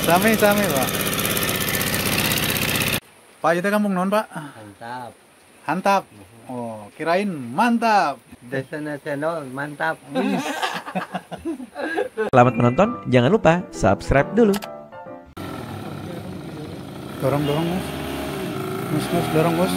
Sami-sami, Pak. Pak, itu kampung non, Pak? Mantap. Hantap. Oh, kirain mantap. Desa nasional mantap. Selamat menonton, jangan lupa subscribe dulu. Dorong, Mas. Mas, dorong, Bos.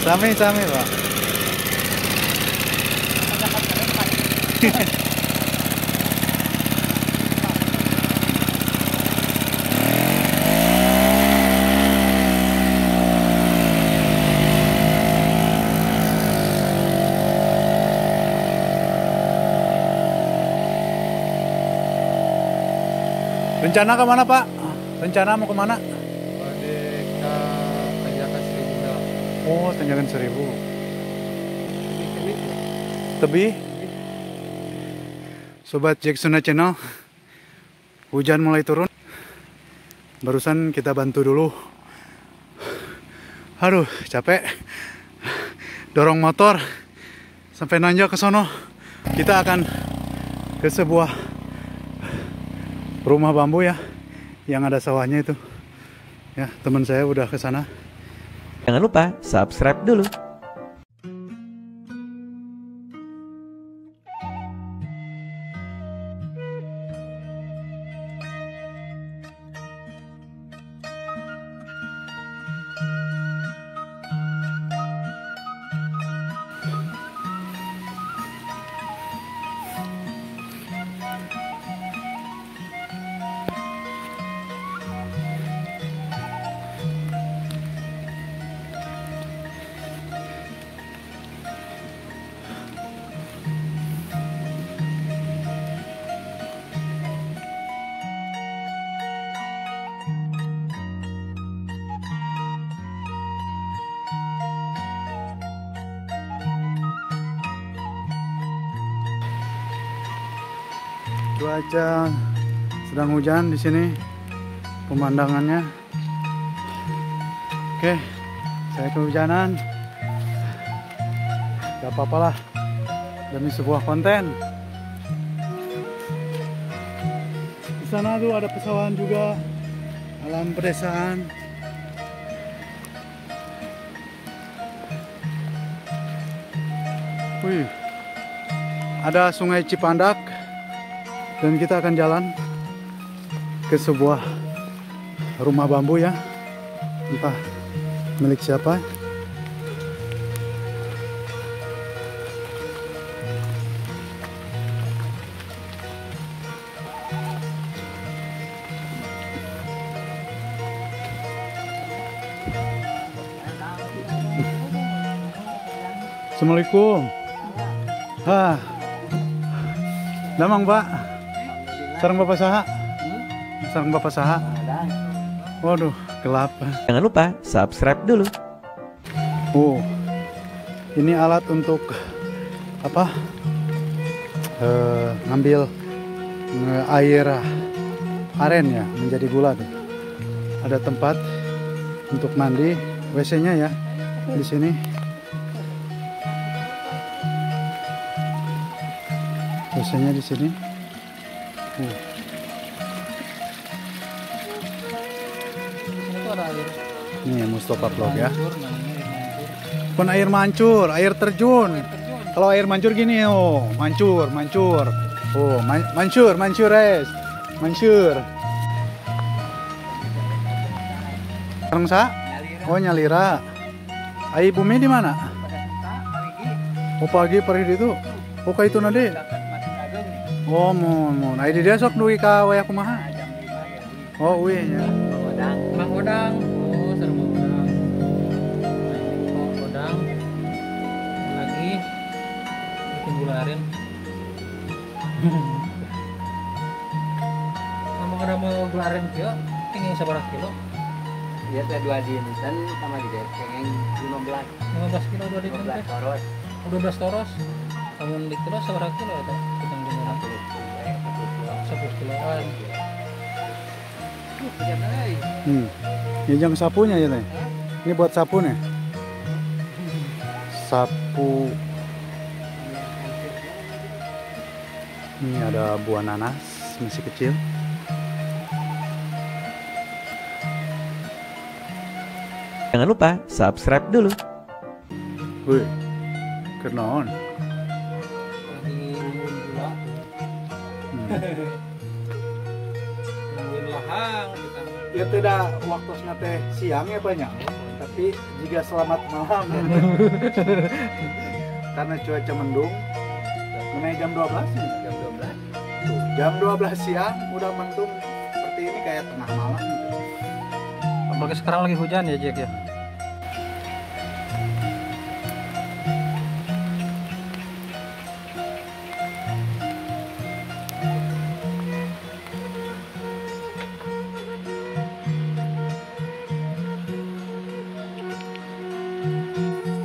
Sami-sami, Pak. Rencana kemana, Pak? Rencana mau kemana? Tanjakan 1000. Oh, Tanjakan 1000. Tebih. Sobat Jacksona Channel, hujan mulai turun. Barusan kita bantu dulu. Aduh, capek. Dorong motor sampai nanjak ke sono. Kita akan ke sebuah rumah bambu ya, yang ada sawahnya itu. Ya, teman saya udah ke sana. Jangan lupa subscribe dulu. Cuaca sedang hujan di sini, pemandangannya. Oke, saya kehujanan. Gak apa-apa lah, demi sebuah konten. Di sana tuh ada pesawahan juga, alam pedesaan. Wih, ada Sungai Cipandak. Dan kita akan jalan ke sebuah rumah bambu ya, entah milik siapa. Assalamualaikum. Damang, Pak. Sarang Bapak saha? Sarang Bapak saha? Waduh, gelap. Jangan lupa subscribe dulu. Oh, ini alat untuk apa? Ngambil air aren ya, menjadi gula tuh. Ada tempat untuk mandi, WC-nya ya di sini. WC-nya di sini. Nih Mustafa Vlog ya. Bukan air mancur, air terjun. Kalau air mancur gini, oh, mancur. Oh, mancur, mancur. Sareng sa? Oh, Nyalira. Ai bumi di mana? Oh, pagi itu. Oh, ka itu nade. Oh, mon. Ai di dia sok duwi ka waya kumaha? Oh, uih nya. Mang Odang. Oh, sareng Mang Odang. Odang. Lagi bikin gula aren. Kamu kada mau gelaran kilo, tinggi seberapa kilo? Iya teh 2 dinten sama di pengen 15 kilo 2 dinten teh. 15 toros. 12 toros. Kamu di kilo seberapa kilo teh? Kita ngomong 10 kiloan. Ini yang sapunya ya nih. Ini buat sapu nih. Sapu. Ini ada buah nanas masih kecil. Jangan lupa subscribe dulu. Wih, kenaon. Lagi nungguin gula. Nungguin lahang kita. Ya tidak waktu teh siang ya banyak, tapi jika selamat malam karena cuaca mendung, mengenai jam 12 nih. Jam 12. Tuh, jam 12 siang udah mendung seperti ini kayak tengah malam gitu. Apalagi sekarang lagi hujan ya Jack ya.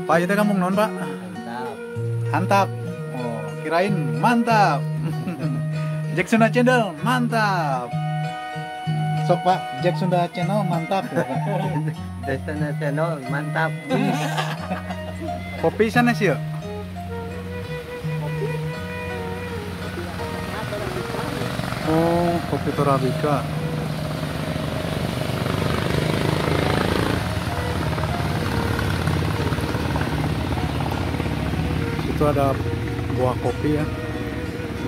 Pak, itu kamu non Pak? Mantap. Mantap. Oh, kirain mantap. Jack Sunda Channel mantap. Sok Pak, Jack Sunda Channel mantap. Desana channel mantap. Kopi sana sih yuk. Oh, kopi Torabika. Itu ada buah kopi ya,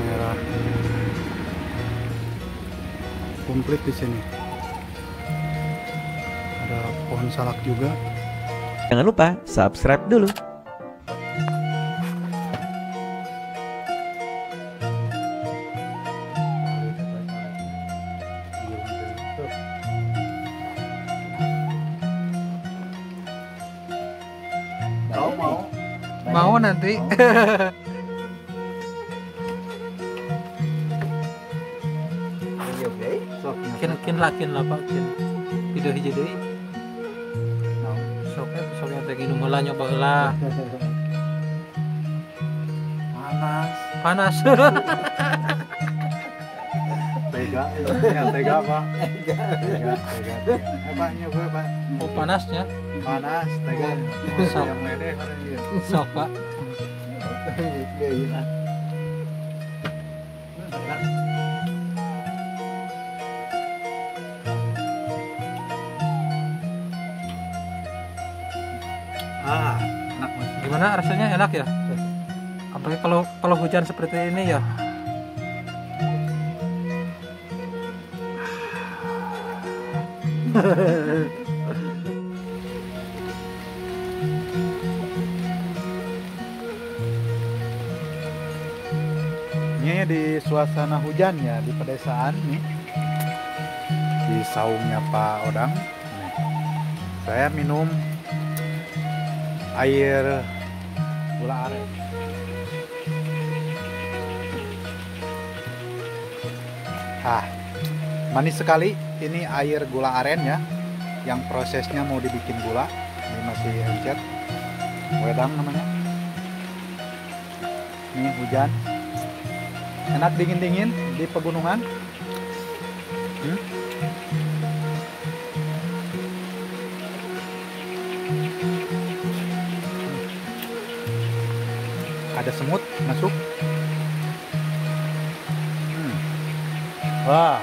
merah. Komplit di sini. Ada pohon salak juga. Jangan lupa subscribe dulu. Kau mau? Mau nanti. Sok. Kin lah Pak kin. Video hiji deui. Soknya teh gini mulai nyoba lah. Panas. Panas. Tega, ya tega Pak. Tega. Pak nyoba Pak. Oh panasnya. Panas, tega. Sok. Yang lede hari ini. Sok Pak. Enak Mas. Gimana rasanya enak ya? Apalagi kalau hujan seperti ini ya. Ini di suasana hujan ya di pedesaan nih, di saungnya Pak Odang. Nih, saya minum air gula aren. Manis sekali ini air gula aren ya, yang prosesnya mau dibikin gula. Ini masih encer, wedang namanya. Ini hujan. Enak dingin-dingin di pegunungan. Ada semut masuk. Wah.